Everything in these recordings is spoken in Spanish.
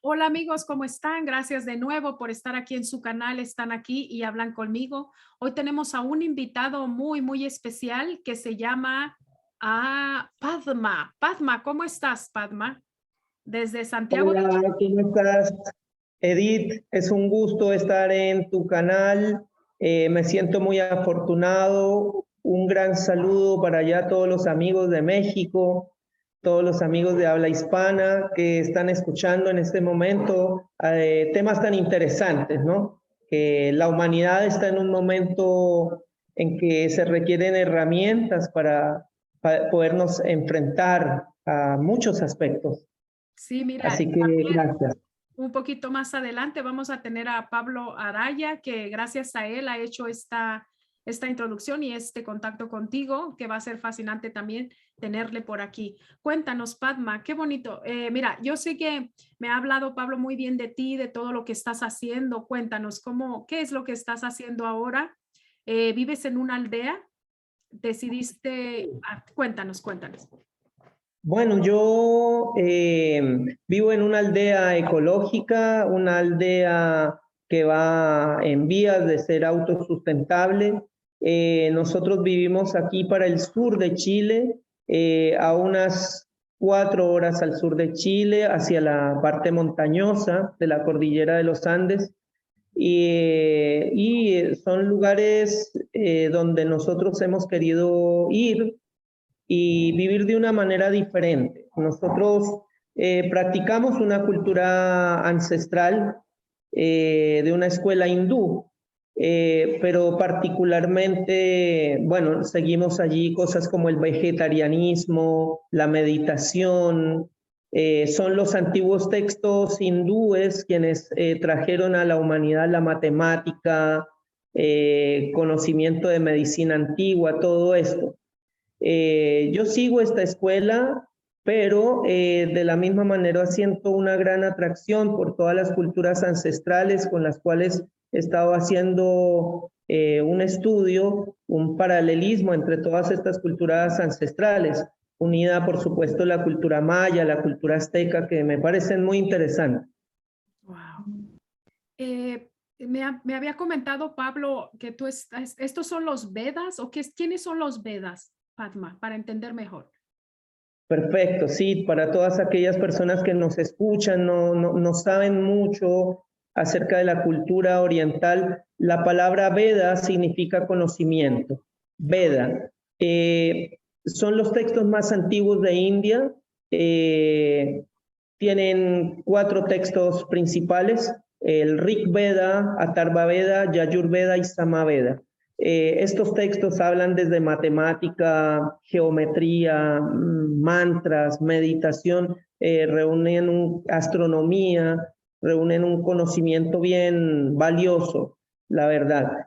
Hola amigos, ¿cómo están? Gracias de nuevo por estar aquí en su canal. Están aquí y hablan conmigo. Hoy tenemos a un invitado muy especial que se llama Padma. Padma, ¿cómo estás, Padma? Desde Santiago de Hola, Chile. ¿cómo estás? Edith, es un gusto estar en tu canal. Me siento muy afortunado. Un gran saludo para allá todos los amigos de México, todos los amigos de habla hispana que están escuchando en este momento temas tan interesantes, ¿no? Que la humanidad está en un momento en que se requieren herramientas para podernos enfrentar a muchos aspectos. Sí, mira, Así que también gracias. un poquito más adelante vamos a tener a Pablo Araya, que gracias a él ha hecho esta introducción y este contacto contigo, que va a ser fascinante también tenerle por aquí. Cuéntanos, Padma, qué bonito. Mira, yo sé que me ha hablado Pablo muy bien de ti, de todo lo que estás haciendo. Cuéntanos, ¿qué es lo que estás haciendo ahora? ¿Vives en una aldea? ¿Decidiste? Cuéntanos. Bueno, yo vivo en una aldea ecológica, una aldea que va en vías de ser autosustentable. Nosotros vivimos aquí para el sur de Chile, a unas 4 horas al sur de Chile, hacia la parte montañosa de la cordillera de los Andes. Y son lugares donde nosotros hemos querido ir y vivir de una manera diferente. Nosotros practicamos una cultura ancestral de una escuela hindú, pero particularmente, bueno, seguimos allí cosas como el vegetarianismo, la meditación. Son los antiguos textos hindúes quienes trajeron a la humanidad la matemática, conocimiento de medicina antigua, todo esto. Yo sigo esta escuela, pero de la misma manera siento una gran atracción por todas las culturas ancestrales con las cuales he estado haciendo un estudio, un paralelismo entre todas estas culturas ancestrales, unida por supuesto la cultura maya, la cultura azteca, que me parecen muy interesantes. Wow. Me había comentado Pablo que ¿estos son los Vedas o quiénes son los Vedas, Padma, para entender mejor? Perfecto, sí, para todas aquellas personas que nos escuchan, no saben mucho acerca de la cultura oriental, la palabra Veda significa conocimiento. Veda. Son los textos más antiguos de India. Tienen 4 textos principales: el Rig Veda, Atharva Veda, Yajur Veda y Samaveda. Estos textos hablan desde matemática, geometría, mantras, meditación, reúnen astronomía, reúnen un conocimiento bien valioso, la verdad.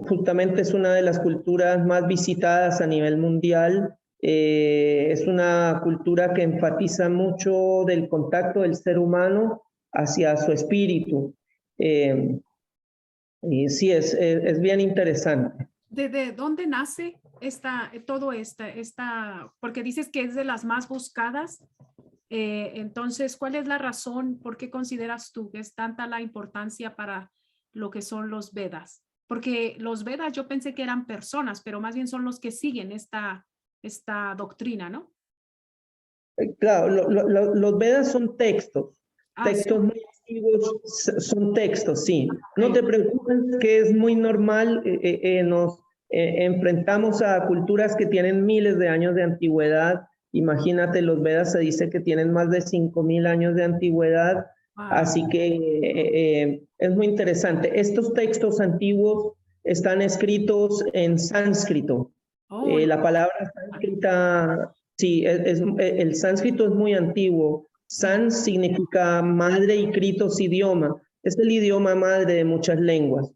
Justamente es una de las culturas más visitadas a nivel mundial. Es una cultura que enfatiza mucho del contacto del ser humano hacia su espíritu. Y sí, es bien interesante. ¿De dónde nace porque dices que es de las más buscadas? Entonces, ¿cuál es la razón? ¿Por qué consideras tú que es tanta la importancia para lo que son los Vedas? Porque los Vedas yo pensé que eran personas, pero más bien son los que siguen esta doctrina, ¿no? Claro, los Vedas son textos, Ah, textos muy antiguos, son textos, sí. No ok. te preocupes, que es muy normal. Nos enfrentamos a culturas que tienen miles de años de antigüedad. Imagínate, los Vedas se dice que tienen más de 5000 años de antigüedad, Wow. así que es muy interesante. Estos textos antiguos están escritos en sánscrito. Oh, La palabra sánscrita, sí, el sánscrito es muy antiguo. sí. Sans significa madre y kritos idioma. Es el idioma madre de muchas lenguas.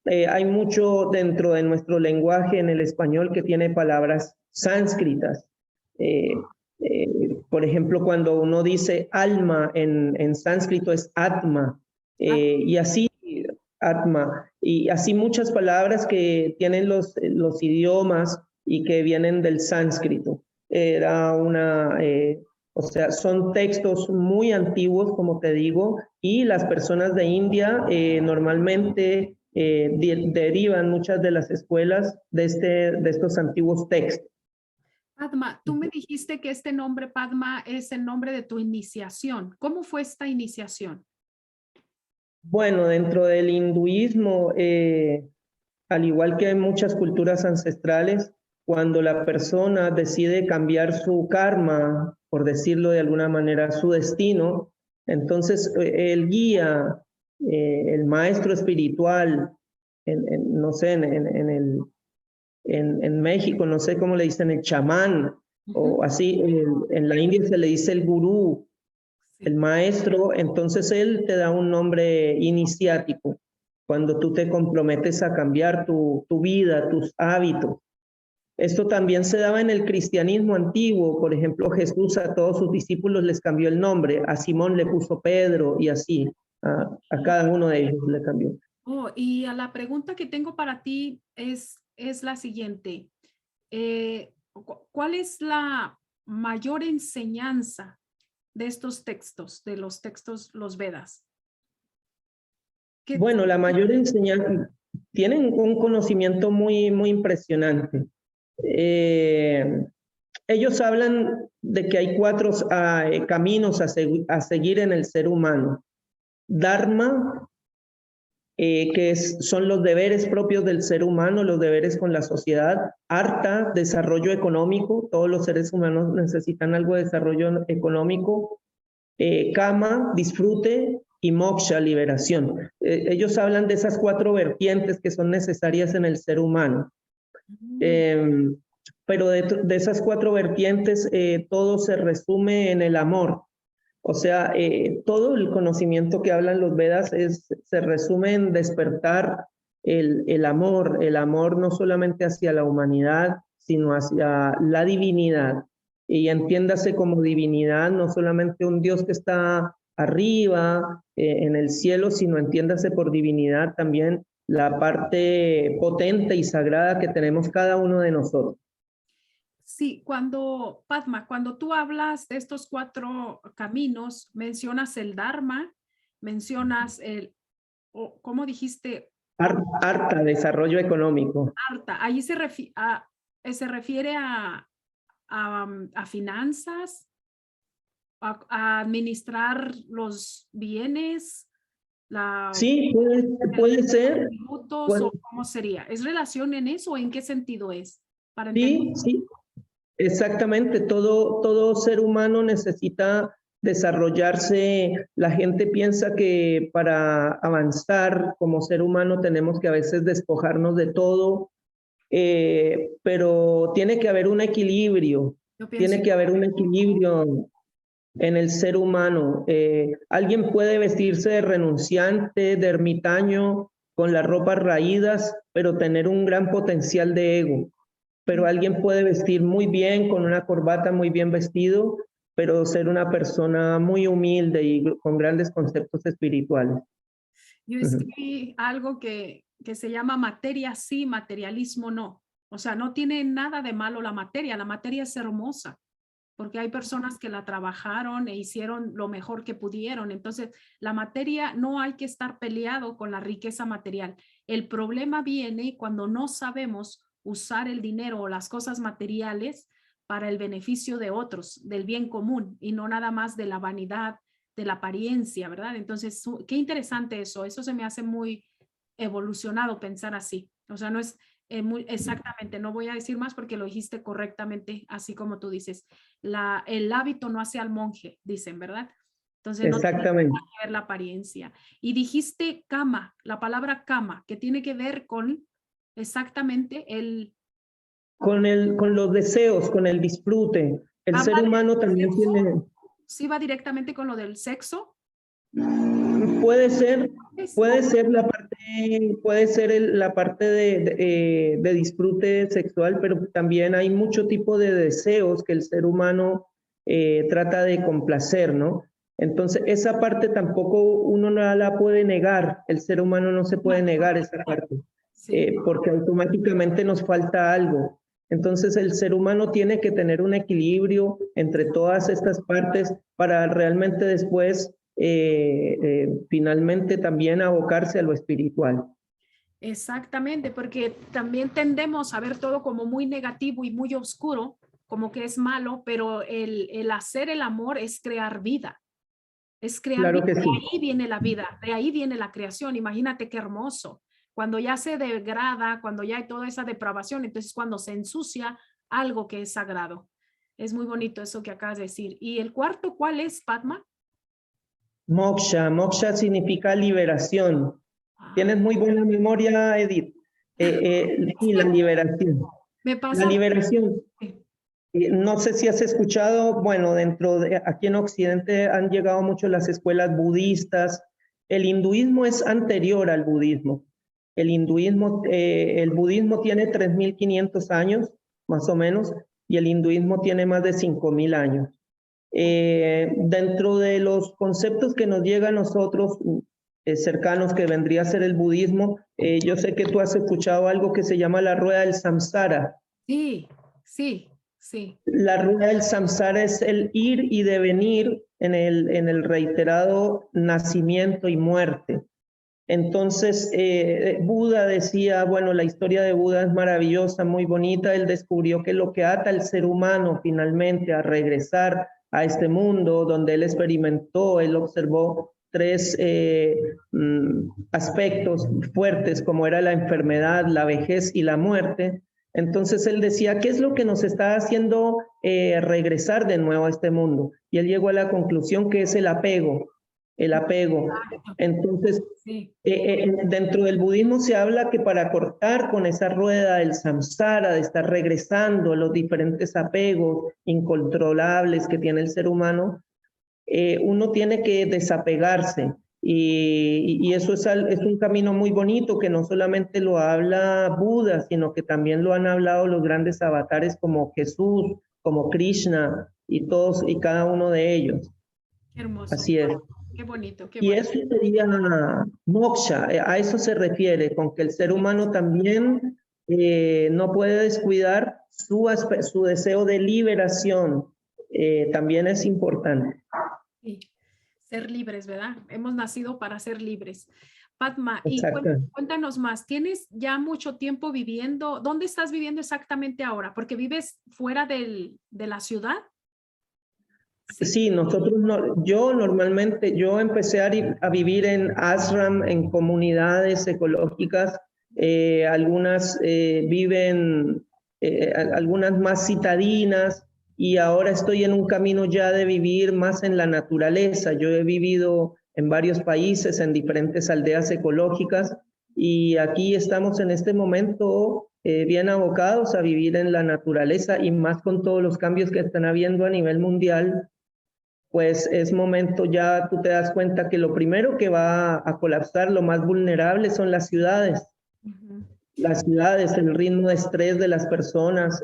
Hay mucho dentro de nuestro lenguaje en el español que tiene palabras sánscritas. Eh, por ejemplo, cuando uno dice alma en sánscrito es atma, Ah, y así atma, y así muchas palabras que tienen los idiomas y que vienen del sánscrito. Era O sea, son textos muy antiguos, como te digo, y las personas de India normalmente derivan muchas de las escuelas de estos antiguos textos. Padma, tú me dijiste que este nombre Padma es el nombre de tu iniciación. ¿Cómo fue esta iniciación? Bueno, dentro del hinduismo, al igual que en muchas culturas ancestrales, cuando la persona decide cambiar su karma, por decirlo de alguna manera, su destino, entonces el guía, el maestro espiritual, no sé, en México, no sé cómo le dicen, el chamán, o así, en la India se le dice el gurú, el maestro, entonces él te da un nombre iniciático cuando tú te comprometes a cambiar tu vida, tus hábitos. Esto también se daba en el cristianismo antiguo. Por ejemplo, Jesús a todos sus discípulos les cambió el nombre. A Simón le puso Pedro y así. A cada uno de ellos le cambió. Oh, y a la pregunta que tengo para ti es la siguiente. ¿Cuál es la mayor enseñanza de estos textos, de los textos, los Vedas? Bueno, la mayor enseñanza, tienen un conocimiento muy impresionante. Ellos hablan de que hay cuatro caminos a seguir en el ser humano. Dharma, son los deberes propios del ser humano, los deberes con la sociedad. Artha, desarrollo económico, todos los seres humanos necesitan algo de desarrollo económico. Kama, disfrute, y moksha, liberación. Ellos hablan de esas cuatro vertientes que son necesarias en el ser humano. Pero de esas cuatro vertientes, todo se resume en el amor. O sea, todo el conocimiento que hablan los Vedas se resume en despertar el amor no solamente hacia la humanidad, sino hacia la divinidad. Y entiéndase como divinidad, no solamente un Dios que está arriba, en el cielo, sino entiéndase por divinidad también la parte potente y sagrada que tenemos cada uno de nosotros. Sí, Padma, cuando tú hablas de estos cuatro caminos, mencionas el Dharma, mencionas ¿cómo dijiste? Artha, desarrollo económico. Artha, ahí se refiere a finanzas, a administrar los bienes, sí, puede ser. ¿O cómo sería? ¿Es relación en eso o en qué sentido es? Para entender. Sí, exactamente. Todo ser humano necesita desarrollarse. La gente piensa que para avanzar como ser humano tenemos que a veces despojarnos de todo, pero tiene que haber un equilibrio. Tiene que haber un equilibrio en el ser humano. Alguien puede vestirse de renunciante, de ermitaño, con las ropas raídas, pero tener un gran potencial de ego. Pero alguien puede vestir muy bien, con una corbata muy bien vestido, pero ser una persona muy humilde y con grandes conceptos espirituales. Yo escribí algo que se llama materia sí, materialismo no. O sea, no tiene nada de malo la materia es hermosa, porque hay personas que la trabajaron e hicieron lo mejor que pudieron. Entonces, la materia no hay que estar peleado con la riqueza material. El problema viene cuando no sabemos usar el dinero o las cosas materiales para el beneficio de otros, del bien común y no nada más de la vanidad, de la apariencia, ¿verdad? Entonces, qué interesante eso. Eso se me hace muy evolucionado pensar así. O sea, no es muy exactamente, no voy a decir más porque lo dijiste correctamente, así como tú dices. El hábito no hace al monje, dicen, ¿verdad? Entonces, no tiene que ver la apariencia. Y dijiste kama, la palabra kama, que tiene que ver con exactamente con los deseos, con el disfrute. El ser humano también tiene... ¿Sí va directamente con lo del sexo? Puede ser la parte de disfrute sexual, pero también hay mucho tipo de deseos que el ser humano trata de complacer, ¿no? Entonces, esa parte tampoco uno no la puede negar, el ser humano no se puede negar esa parte, porque automáticamente nos falta algo. Entonces el ser humano tiene que tener un equilibrio entre todas estas partes para realmente después, finalmente también abocarse a lo espiritual. Exactamente, porque también tendemos a ver todo como muy negativo y muy oscuro, como que es malo, pero el hacer el amor es crear vida. Es crear Claro vida, que de sí. ahí viene la vida, de ahí viene la creación. Imagínate qué hermoso. Cuando ya se degrada, cuando ya hay toda esa depravación, entonces cuando se ensucia algo que es sagrado. Es muy bonito eso que acabas de decir. ¿Y el cuarto cuál es, Padma? Moksha significa liberación. Ah, Tienes muy buena memoria, Edith. es Sí, la que liberación. me La pasa. liberación. No sé si has escuchado, bueno, aquí en Occidente han llegado mucho las escuelas budistas. El hinduismo es anterior al budismo. El budismo tiene 3.500 años, más o menos, y el hinduismo tiene más de 5.000 años. Dentro de los conceptos que nos llegan a nosotros, cercanos, que vendría a ser el budismo, yo sé que tú has escuchado algo que se llama la rueda del samsara. Sí, sí, sí. La rueda del samsara es el ir y devenir en el reiterado nacimiento y muerte. Entonces, Buda decía, bueno, la historia de Buda es maravillosa, muy bonita. Él descubrió que lo que ata al ser humano finalmente a regresar a este mundo donde él experimentó, él observó tres aspectos fuertes, como era la enfermedad, la vejez y la muerte. Entonces él decía, ¿qué es lo que nos está haciendo regresar de nuevo a este mundo? Y él llegó a la conclusión que es el apego, el apego. Entonces, Sí. dentro del budismo se habla que para cortar con esa rueda del samsara, de estar regresando a los diferentes apegos incontrolables que tiene el ser humano, uno tiene que desapegarse. Y eso es un camino muy bonito que no solamente lo habla Buda, sino que también lo han hablado los grandes avatares como Jesús, como Krishna y todos y cada uno de ellos. Qué hermoso. Así es. Qué bonito, qué Y bonito. eso sería moksha, a eso se refiere, con que el ser humano también no puede descuidar su deseo de liberación, también es importante. Sí. Ser libres, ¿verdad? Hemos nacido para ser libres. Padma, y Exacto. cuéntanos más, ¿tienes ya mucho tiempo viviendo? ¿Dónde estás viviendo exactamente ahora? Porque vives fuera de la ciudad. Sí. Sí, yo normalmente, yo empecé a vivir en ashram, en comunidades ecológicas, algunas viven, algunas más citadinas, y ahora estoy en un camino ya de vivir más en la naturaleza. Yo he vivido en varios países, en diferentes aldeas ecológicas, y aquí estamos en este momento bien abocados a vivir en la naturaleza, y más con todos los cambios que están habiendo a nivel mundial. Pues es momento, ya tú te das cuenta que lo primero que va a colapsar, lo más vulnerable son Ujú. el ritmo de estrés de las personas.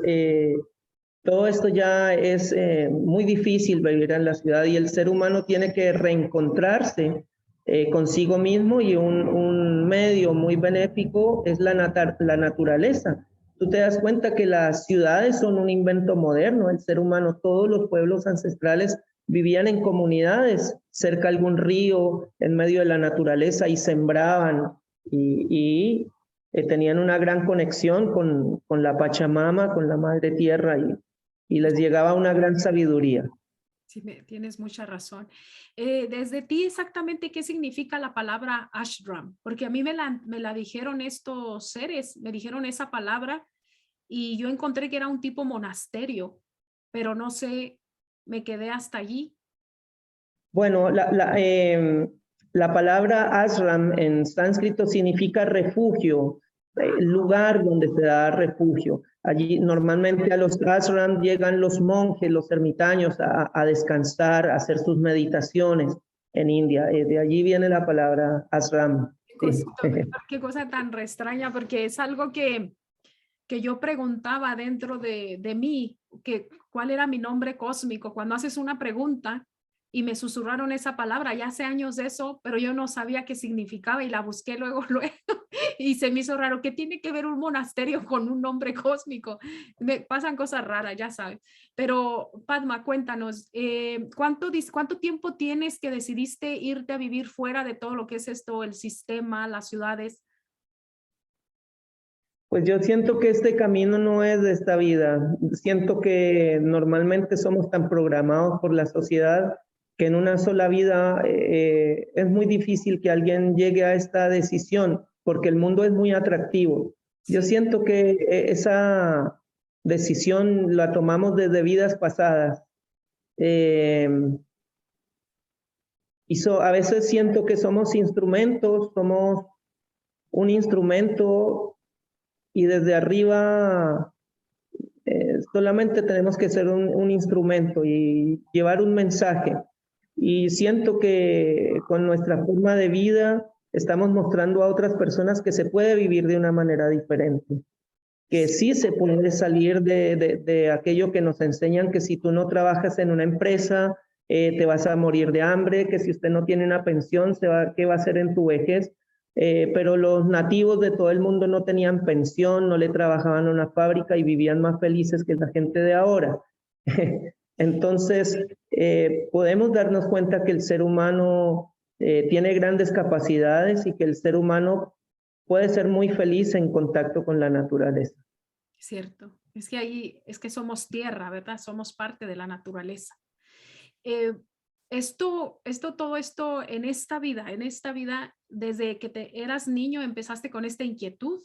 Todo esto ya es muy difícil vivir en la ciudad, y el ser humano tiene que reencontrarse consigo mismo, y un medio muy benéfico es la naturaleza. Tú te das cuenta que las ciudades son un invento moderno. El ser humano, todos los pueblos ancestrales vivían en comunidades cerca de algún río, en medio de la naturaleza, y sembraban y tenían una gran conexión con la Pachamama, con la Madre Tierra, y les llegaba una gran sabiduría. Sí, tienes mucha razón. Desde ti exactamente qué significa la palabra ashram, porque a mí me la dijeron estos seres, me dijeron esa palabra y yo encontré que era un tipo monasterio, pero no sé, me quedé hasta allí. Bueno, la palabra ashram en sánscrito significa refugio, lugar donde se da refugio. Allí normalmente a los ashram llegan los monjes, los ermitaños a descansar, a hacer sus meditaciones en India. De allí viene la palabra ashram. Sí. Qué cosa tan extraña, porque es algo que yo preguntaba dentro de mí, que cuál era mi nombre cósmico. Cuando haces una pregunta, y me susurraron esa palabra, ya hace años de eso, pero yo no sabía qué significaba y la busqué luego, luego, y se me hizo raro. ¿Qué tiene que ver un monasterio con un nombre cósmico? Me pasan cosas raras, ya sabes. Pero Padma, cuéntanos, ¿cuánto tiempo tienes que decidiste irte a vivir fuera de todo lo que es esto, el sistema, las ciudades? Pues yo siento que este camino no es de esta vida. Siento que normalmente somos tan programados por la sociedad que en una sola vida es muy difícil que alguien llegue a esta decisión porque el mundo es muy atractivo. Yo Sí, siento que esa decisión la tomamos desde vidas pasadas. Eh, a veces siento que somos instrumentos, somos un instrumento y desde arriba solamente tenemos que ser un instrumento y llevar un mensaje. Y siento que con nuestra forma de vida estamos mostrando a otras personas que se puede vivir de una manera diferente, que sí se puede salir de aquello que nos enseñan, que si tú no trabajas en una empresa, te vas a morir de hambre, que si usted no tiene una pensión, ¿qué va a hacer en tu vejez? Pero los nativos de todo el mundo no tenían pensión, no le trabajaban en una fábrica y vivían más felices que la gente de ahora. Entonces, podemos darnos cuenta que el ser humano tiene grandes capacidades y que el ser humano puede ser muy feliz en contacto con la naturaleza. cierto. Es que ahí, es que somos tierra, ¿verdad? Somos parte de la naturaleza. Todo esto en esta vida, desde que te eras niño, empezaste con esta inquietud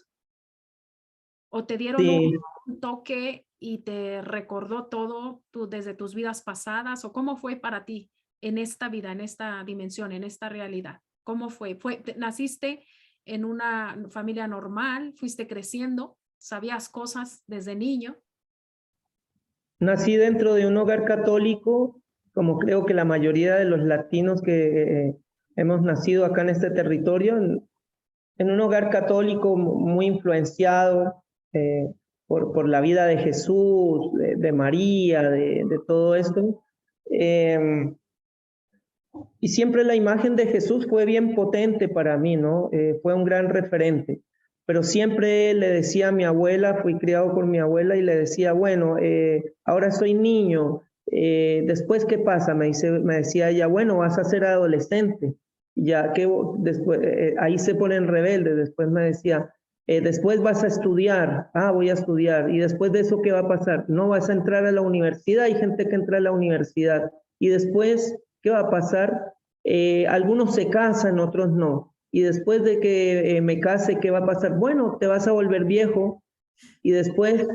o te dieron Sí, un toque y te recordó todo desde tus vidas pasadas o cómo fue para ti en esta vida, en esta dimensión, en esta realidad. ¿Cómo fue? ¿Naciste en una familia normal? ¿Fuiste creciendo? ¿Sabías cosas desde niño? nací dentro de un hogar católico, como creo que la mayoría de los latinos que hemos nacido acá en este territorio, en un hogar católico muy influenciado por la vida de Jesús, de María, de todo esto. Eh, y siempre la imagen de Jesús fue bien potente para mí, ¿no? Fue un gran referente. Pero siempre le decía a mi abuela, fui criado por mi abuela y le decía, bueno, ahora soy niño, después ¿qué pasa? Me decía ella, bueno, vas a ser adolescente. Ya que después, ahí se ponen rebeldes, después me decía, después vas a estudiar, voy a estudiar, y después de eso, ¿qué va a pasar? No vas a entrar a la universidad, hay gente que entra a la universidad, y después, ¿qué va a pasar? Algunos se casan, otros no. Y después de que me case, ¿qué va a pasar? Bueno, te vas a volver viejo. Y después,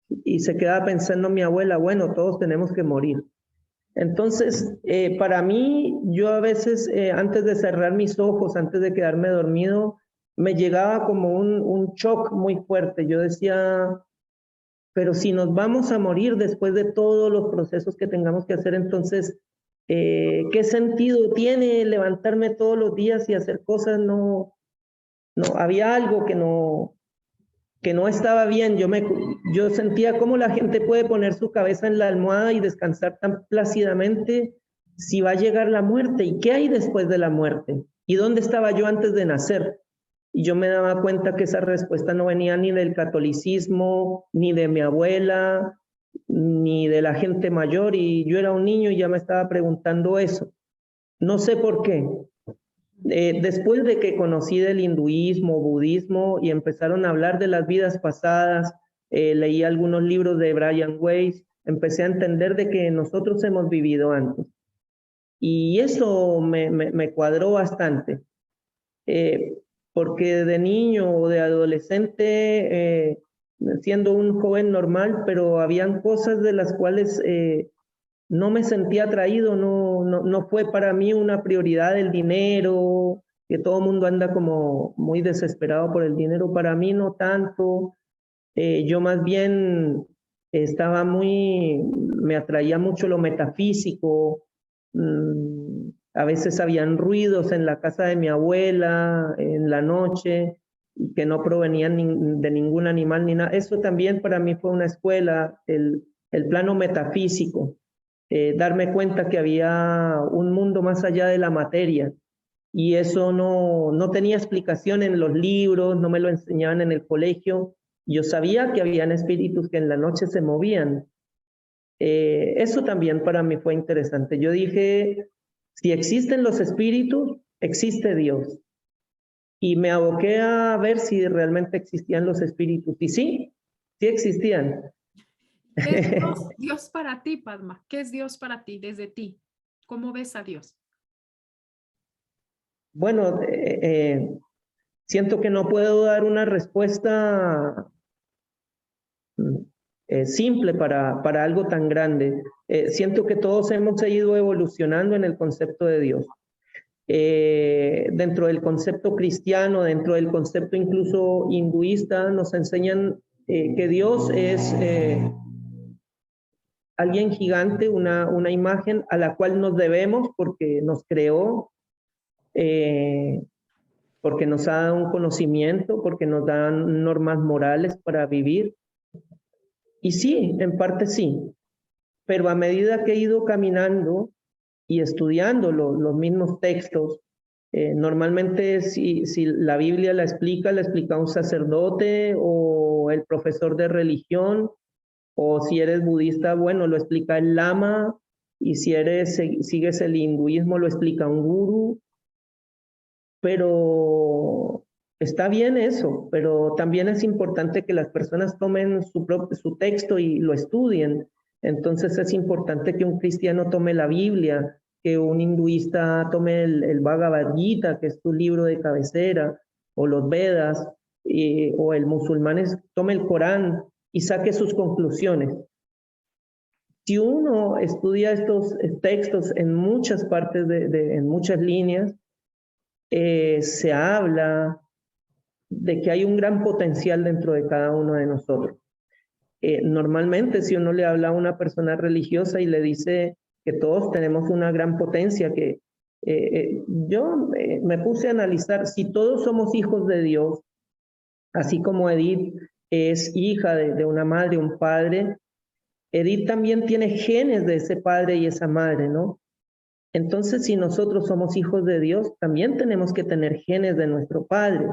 y se quedaba pensando mi abuela, bueno, todos tenemos que morir. Entonces, para mí, yo a veces, antes de cerrar mis ojos, antes de quedarme dormido, me llegaba como un shock muy fuerte. Yo decía, pero si nos vamos a morir después de todos los procesos que tengamos que hacer, entonces, ¿qué sentido tiene levantarme todos los días y hacer cosas? No, no, había algo que no estaba bien. Yo sentía cómo la gente puede poner su cabeza en la almohada y descansar tan plácidamente si va a llegar la muerte. ¿Y qué hay después de la muerte? ¿Y dónde estaba yo antes de nacer? Y yo me daba cuenta que esa respuesta no venía ni del catolicismo, ni de mi abuela, ni de la gente mayor. Y yo era un niño y ya me estaba preguntando eso. No sé por qué. Después de que conocí del hinduismo, budismo y empezaron a hablar de las vidas pasadas, leí algunos libros de Brian Weiss, empecé a entender de que nosotros hemos vivido antes. Y eso me cuadró bastante, eh, porque de niño o de adolescente, siendo un joven normal, pero habían cosas de las cuales no me sentía atraído, no fue para mí una prioridad el dinero, que todo el mundo anda como muy desesperado por el dinero, para mí no tanto, yo más bien me atraía mucho lo metafísico, a veces habían ruidos en la casa de mi abuela en la noche que no provenían de ningún animal ni nada, eso también para mí fue una escuela, el plano metafísico darme cuenta que había un mundo más allá de la materia. Y eso no tenía explicación en los libros, no me lo enseñaban en el colegio. Yo sabía que habían espíritus que en la noche se movían. Eso también para mí fue interesante. Yo dije, si existen los espíritus, existe Dios. Y me aboqué a ver si realmente existían los espíritus. Y sí, sí existían. ¿Qué es Dios para ti, Padma? ¿Qué es Dios para ti, desde ti? ¿Cómo ves a Dios? Bueno, siento que no puedo dar una respuesta simple para algo tan grande. Siento que todos hemos ido evolucionando en el concepto de Dios. Dentro del concepto cristiano, dentro del concepto incluso hinduista, nos enseñan que Dios es alguien gigante, una imagen a la cual nos debemos porque nos creó, porque nos ha dado un conocimiento, porque nos dan normas morales para vivir. Y sí, en parte sí, pero a medida que he ido caminando y estudiando los mismos textos, normalmente si la Biblia la explica un sacerdote o el profesor de religión, o si eres budista, bueno, lo explica el lama, y si sigues el hinduismo, lo explica un gurú, pero está bien eso, pero también es importante que las personas tomen su texto y lo estudien. Entonces es importante que un cristiano tome la Biblia, que un hinduista tome el Bhagavad Gita, que es tu libro de cabecera, o los Vedas, o el musulmán tome el Corán y saque sus conclusiones. Si uno estudia estos textos en muchas partes, en muchas líneas, se habla de que hay un gran potencial dentro de cada uno de nosotros. Normalmente, si uno le habla a una persona religiosa y le dice que todos tenemos una gran potencia, que yo me puse a analizar, si todos somos hijos de Dios, así como Edith es hija de una madre, un padre, Edith también tiene genes de ese padre y esa madre, ¿no? Entonces, si nosotros somos hijos de Dios, también tenemos que tener genes de nuestro Padre.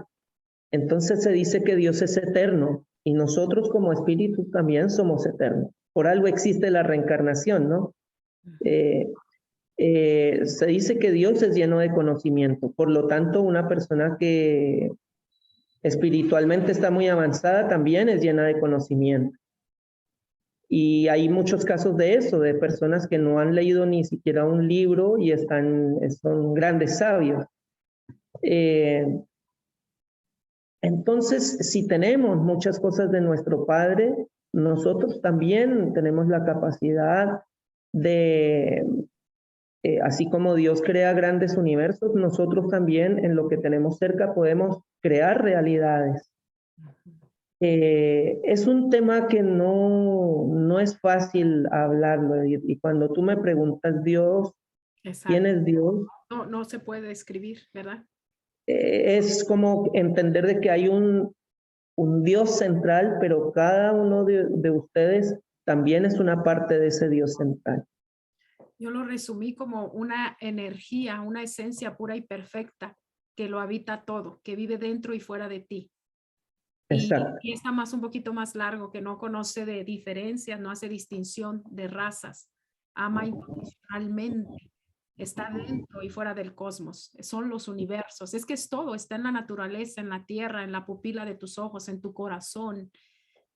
Entonces se dice que Dios es eterno y nosotros como espíritus también somos eternos. Por algo existe la reencarnación, ¿no? Se dice que Dios es lleno de conocimiento. Por lo tanto, una persona que espiritualmente está muy avanzada también es llena de conocimiento. Y hay muchos casos de eso, de personas que no han leído ni siquiera un libro y son grandes sabios. Entonces, si tenemos muchas cosas de nuestro Padre, nosotros también tenemos la capacidad de, así como Dios crea grandes universos, nosotros también en lo que tenemos cerca podemos crear realidades. Es un tema que no es fácil hablarlo, y cuando tú me preguntas Dios, ¿quién es Dios? No se puede describir, ¿verdad? Es como entender de que hay un Dios central, pero cada uno de ustedes también es una parte de ese Dios central. Yo lo resumí como una energía, una esencia pura y perfecta que lo habita todo, que vive dentro y fuera de ti. Y está un poquito más largo, que no conoce de diferencias, no hace distinción de razas, ama incondicionalmente, está dentro y fuera del cosmos, son los universos, es que es todo, está en la naturaleza, en la tierra, en la pupila de tus ojos, en tu corazón,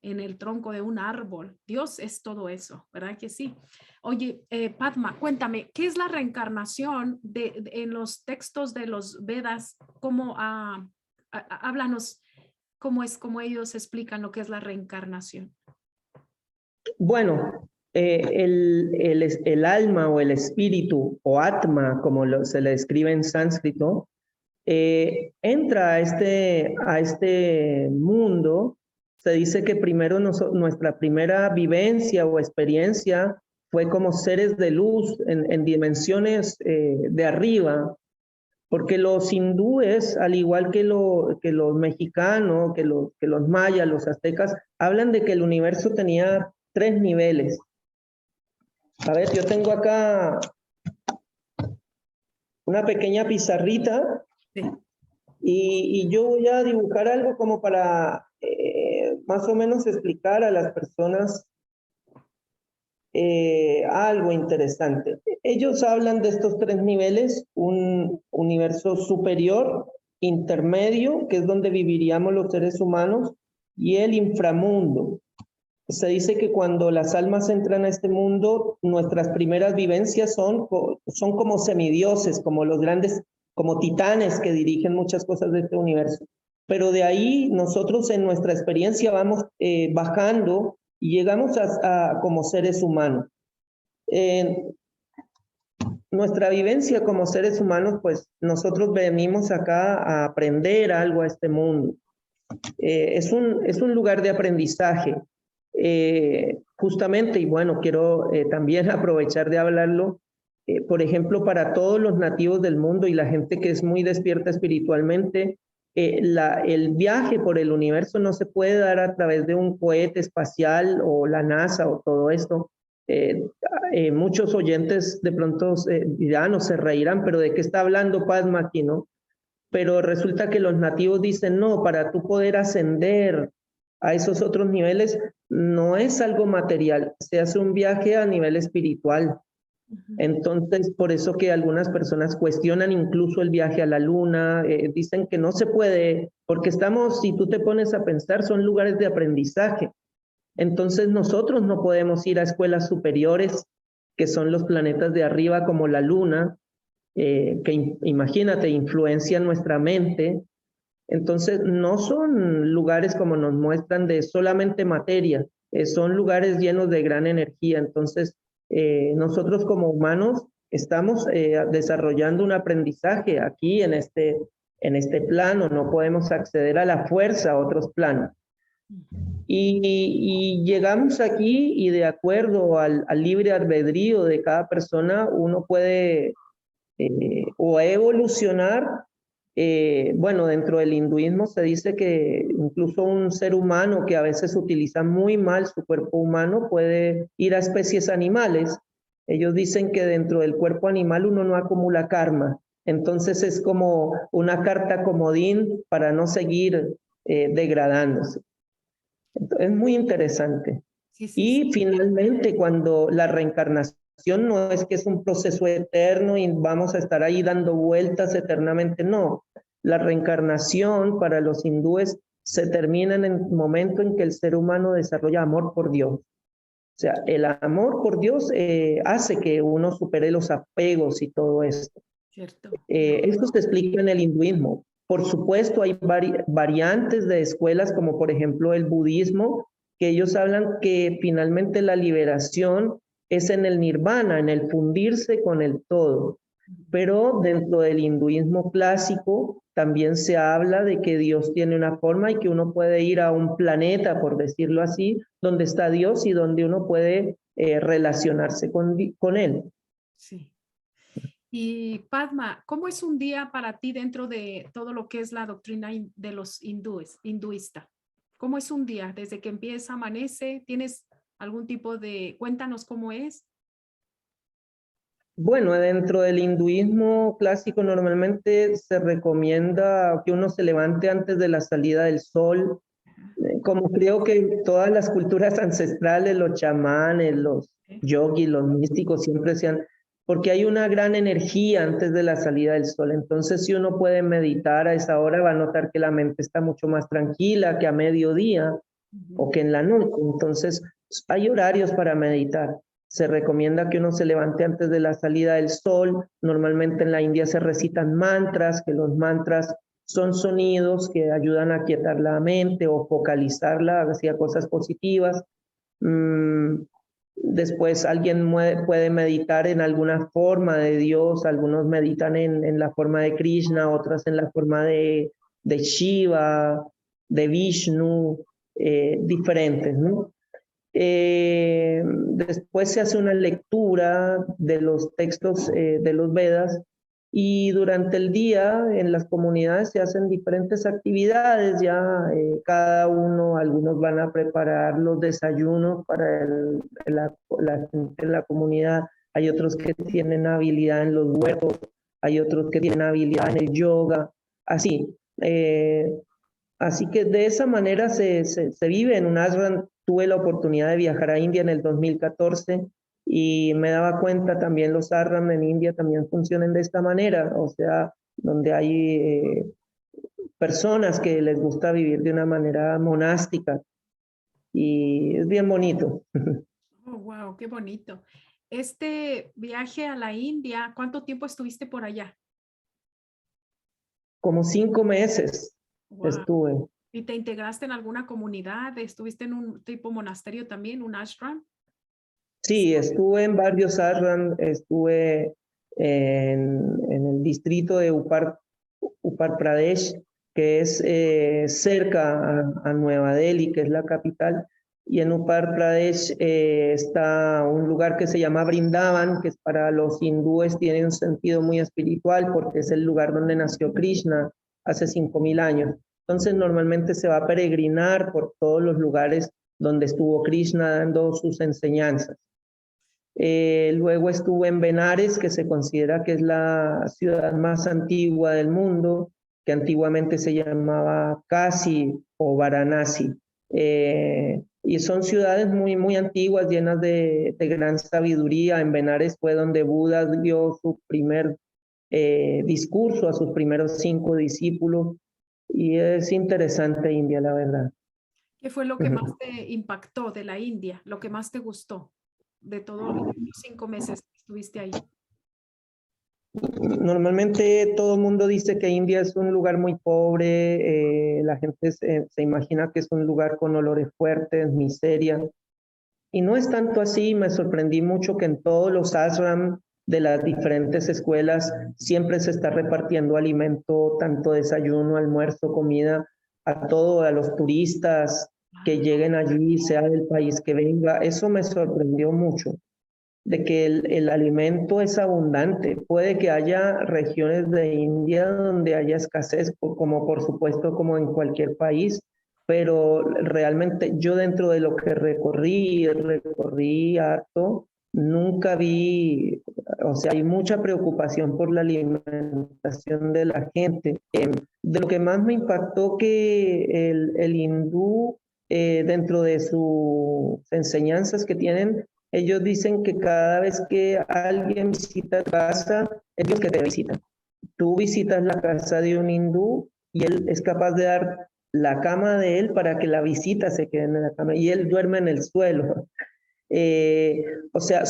en el tronco de un árbol. Dios es todo eso, ¿verdad que sí? Oye, Padma, cuéntame, ¿qué es la reencarnación en los textos de los Vedas? ¿Cómo háblanos? ¿Cómo ellos explican lo que es la reencarnación? Bueno, el alma o el espíritu o atma, como se le describe en sánscrito, entra a este mundo. Se dice que primero nuestra primera vivencia o experiencia fue como seres de luz en dimensiones de arriba, porque los hindúes, al igual que los mexicanos, que los mayas, los aztecas, hablan de que el universo tenía 3 niveles. A ver, yo tengo acá una pequeña pizarrita Sí. y yo voy a dibujar algo como para más o menos explicar a las personas algo interesante. Ellos hablan de estos tres niveles: un universo superior, intermedio, que es donde viviríamos los seres humanos, y el inframundo. Se dice que cuando las almas entran a este mundo, nuestras primeras vivencias son como semidioses, como los grandes, como titanes que dirigen muchas cosas de este universo. Pero de ahí nosotros en nuestra experiencia vamos bajando y llegamos a como seres humanos. Nuestra vivencia como seres humanos, pues nosotros venimos acá a aprender algo a este mundo. Es un lugar de aprendizaje. Justamente, y bueno, quiero también aprovechar de hablarlo, por ejemplo, para todos los nativos del mundo y la gente que es muy despierta espiritualmente, el viaje por el universo no se puede dar a través de un cohete espacial o la NASA o todo esto. Muchos oyentes de pronto dirán o se reirán, pero ¿de qué está hablando Padma aquí, no? Pero resulta que los nativos dicen, no, para tú poder ascender a esos otros niveles, no es algo material, se hace un viaje a nivel espiritual. Entonces, por eso que algunas personas cuestionan incluso el viaje a la luna, dicen que no se puede, porque estamos, si tú te pones a pensar, son lugares de aprendizaje. Entonces nosotros no podemos ir a escuelas superiores, que son los planetas de arriba como la luna, que imagínate, influencian nuestra mente. Entonces, no son lugares como nos muestran de solamente materia, son lugares llenos de gran energía. Entonces, nosotros como humanos estamos desarrollando un aprendizaje aquí en este plano, no podemos acceder a la fuerza a otros planos. Y llegamos aquí y de acuerdo al libre albedrío de cada persona, uno puede o evolucionar. Bueno, dentro del hinduismo se dice que incluso un ser humano que a veces utiliza muy mal su cuerpo humano puede ir a especies animales. Ellos dicen que dentro del cuerpo animal uno no acumula karma. Entonces es como una carta comodín para no seguir degradándose. Entonces, es muy interesante. Sí, sí, sí. Y finalmente, cuando la reencarnación no es que es un proceso eterno y vamos a estar ahí dando vueltas eternamente, no. La reencarnación para los hindúes se termina en el momento en que el ser humano desarrolla amor por Dios. O sea, el amor por Dios hace que uno supere los apegos y todo esto. Cierto. Esto se explica en el hinduismo. Por supuesto, hay variantes de escuelas, como por ejemplo el budismo, que ellos hablan que finalmente la liberación es en el nirvana, en el fundirse con el todo. Pero dentro del hinduismo clásico también se habla de que Dios tiene una forma y que uno puede ir a un planeta, por decirlo así, donde está Dios y donde uno puede relacionarse con Él. Sí. Y Padma, ¿cómo es un día para ti dentro de todo lo que es la doctrina de los hinduista? ¿Cómo es un día? Desde que empieza, amanece, ¿tienes algún tipo de, cuéntanos cómo es? Bueno, dentro del hinduismo clásico normalmente se recomienda que uno se levante antes de la salida del sol. Como creo que todas las culturas ancestrales, los chamanes, los ¿Eh? yogis, los místicos siempre sean, porque hay una gran energía antes de la salida del sol. Entonces, si uno puede meditar a esa hora, va a notar que la mente está mucho más tranquila que a mediodía o que en la noche. Entonces, hay horarios para meditar. Se recomienda que uno se levante antes de la salida del sol. Normalmente en la India se recitan mantras, que los mantras son sonidos que ayudan a quietar la mente o focalizarla hacia cosas positivas. Después alguien puede meditar en alguna forma de Dios, algunos meditan en la forma de Krishna, otros en la forma de Shiva, de Vishnu, diferentes, ¿no? Después se hace una lectura de los textos de los Vedas y durante el día en las comunidades se hacen diferentes actividades, ya cada uno, algunos van a preparar los desayunos para la gente en la comunidad, hay otros que tienen habilidad en los huertos, hay otros que tienen habilidad en el yoga, así. Así que de esa manera se vive en un ashram. Tuve la oportunidad de viajar a India en el 2014 y me daba cuenta también los ashram en India también funcionan de esta manera, o sea, donde hay personas que les gusta vivir de una manera monástica y es bien bonito. Oh, wow, qué bonito. Este viaje a la India, ¿cuánto tiempo estuviste por allá? Como 5 meses Wow. estuve. ¿Y te integraste en alguna comunidad? ¿Estuviste en un tipo monasterio también, un ashram? Sí, estuve en varios ashram, estuve en el distrito de Uttar Pradesh, que es cerca a Nueva Delhi, que es la capital, y en Uttar Pradesh está un lugar que se llama Brindavan, que es para los hindúes tiene un sentido muy espiritual porque es el lugar donde nació Krishna hace 5000 años. Entonces normalmente se va a peregrinar por todos los lugares donde estuvo Krishna dando sus enseñanzas. Luego estuve en Benares, que se considera que es la ciudad más antigua del mundo, que antiguamente se llamaba Kashi o Varanasi. Y son ciudades muy, muy antiguas, llenas de gran sabiduría. En Benares fue donde Buda dio su primer discurso a sus primeros 5 discípulos. Y es interesante India, la verdad. ¿Qué fue lo que más te impactó de la India? ¿Lo que más te gustó de todos los 5 meses que estuviste ahí? Normalmente todo el mundo dice que India es un lugar muy pobre, la gente se imagina que es un lugar con olores fuertes, miseria, y no es tanto así. Me sorprendí mucho que en todos los ashram de las diferentes escuelas siempre se está repartiendo alimento, tanto desayuno, almuerzo, comida, a todos, a los turistas que lleguen allí, sea del país que venga. Eso me sorprendió mucho de que el alimento es abundante. Puede que haya regiones de India donde haya escasez, como por supuesto como en cualquier país, pero realmente yo dentro de lo que recorrí harto, nunca vi, o sea, hay mucha preocupación por la alimentación de la gente. De lo que más me impactó que el hindú, dentro de sus enseñanzas que tienen, ellos dicen que cada vez que alguien visita tu casa, es Dios que te visita. Tú visitas la casa de un hindú y él es capaz de dar la cama de él para que la visita se quede en la cama y él duerme en el suelo. O sea,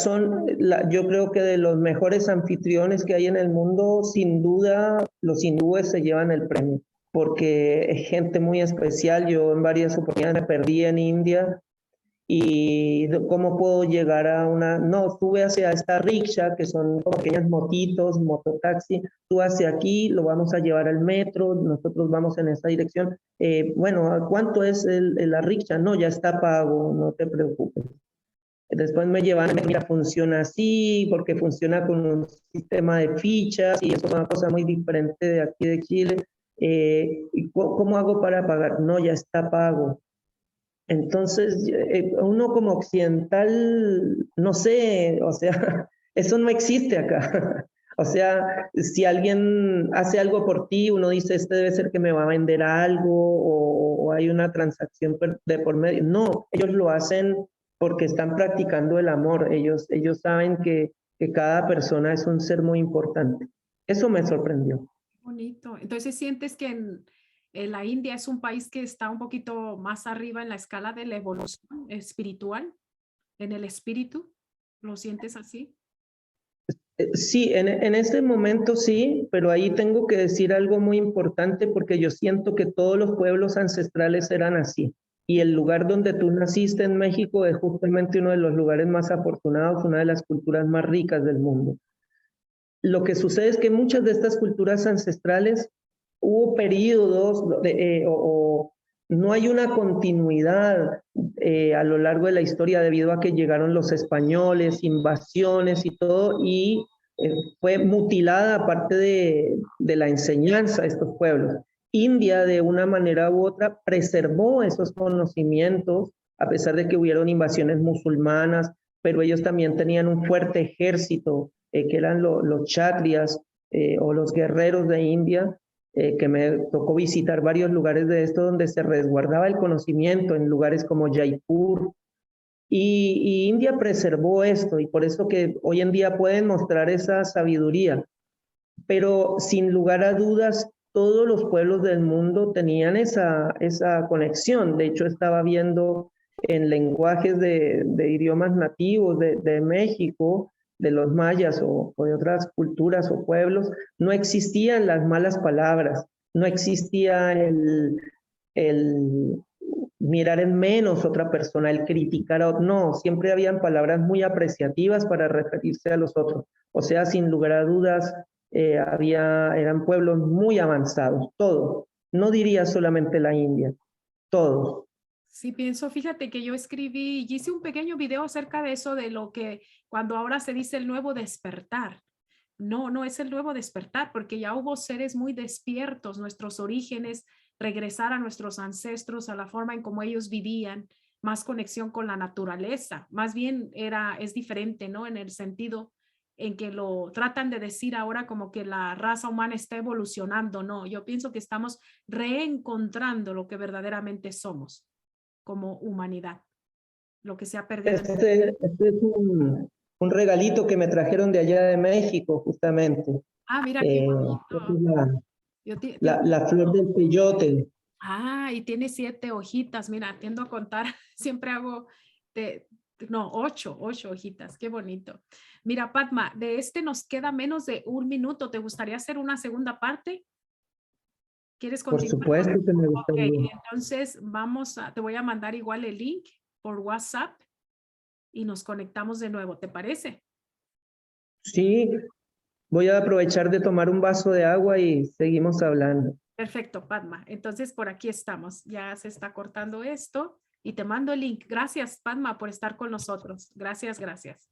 yo creo que de los mejores anfitriones que hay en el mundo, sin duda, los hindúes se llevan el premio, porque es gente muy especial. Yo en varias oportunidades me perdí en India y cómo puedo llegar a no, sube hacia esta rickshaw, que son como pequeñas motitos, mototaxi, tú hacia aquí, lo vamos a llevar al metro, nosotros vamos en esta dirección. Bueno, ¿cuánto es la rickshaw? No, ya está pago, no te preocupes. Después me llevan, mira, funciona así, porque funciona con un sistema de fichas, y eso es una cosa muy diferente de aquí de Chile. ¿Y cómo hago para pagar? No, ya está pago. Entonces, uno como occidental, no sé, o sea, eso no existe acá. O sea, si alguien hace algo por ti, uno dice, este debe ser que me va a vender algo o hay una transacción de por medio. No, ellos lo hacen porque están practicando el amor. Ellos saben que cada persona es un ser muy importante. Eso me sorprendió. Bonito. Entonces, ¿sientes que en la India es un país que está un poquito más arriba en la escala de la evolución espiritual, en el espíritu? ¿Lo sientes así? Sí, en este momento sí, pero ahí tengo que decir algo muy importante porque yo siento que todos los pueblos ancestrales eran así. Y el lugar donde tú naciste en México es justamente uno de los lugares más afortunados, una de las culturas más ricas del mundo. Lo que sucede es que muchas de estas culturas ancestrales hubo periodos o no hay una continuidad a lo largo de la historia debido a que llegaron los españoles, invasiones y todo, y fue mutilada parte de la enseñanza de estos pueblos. India, de una manera u otra, preservó esos conocimientos, a pesar de que hubieron invasiones musulmanas, pero ellos también tenían un fuerte ejército, que eran los kshatriyas, o los guerreros de India, que me tocó visitar varios lugares de esto donde se resguardaba el conocimiento, en lugares como Jaipur, y India preservó esto, y por eso que hoy en día pueden mostrar esa sabiduría. Pero sin lugar a dudas, todos los pueblos del mundo tenían esa conexión. De hecho, estaba viendo en lenguajes de idiomas nativos de México, de los mayas o de otras culturas o pueblos, no existían las malas palabras, no existía el mirar en menos a otra persona, el criticar a otro. No, siempre habían palabras muy apreciativas para referirse a los otros. O sea, sin lugar a dudas, eran pueblos muy avanzados, todos. No diría solamente la India, todos. Sí, pienso, fíjate que yo escribí y hice un pequeño video acerca de eso, de lo que cuando ahora se dice el nuevo despertar. No, no es el nuevo despertar, porque ya hubo seres muy despiertos, nuestros orígenes, regresar a nuestros ancestros, a la forma en cómo ellos vivían, más conexión con la naturaleza. Más bien es diferente, ¿no? En el sentido en que lo tratan de decir ahora como que la raza humana está evolucionando. No, yo pienso que estamos reencontrando lo que verdaderamente somos como humanidad, lo que se ha perdido. Este es un regalito que me trajeron de allá de México, justamente. Mira qué bonito. La flor del peyote. Y tiene 7 hojitas. Mira, tiendo a contar, siempre hago no, 8 hojitas. Qué bonito. Mira, Padma, de este nos queda menos de 1 minuto. ¿Te gustaría hacer una segunda parte? ¿Quieres Por continuar? supuesto que me Ok, gustaría. entonces te voy a mandar igual el link por WhatsApp y nos conectamos de nuevo. ¿Te parece? Sí, voy a aprovechar de tomar un vaso de agua y seguimos hablando. Perfecto, Padma. Entonces, por aquí estamos. Ya se está cortando esto y te mando el link. Gracias, Padma, por estar con nosotros. Gracias, gracias.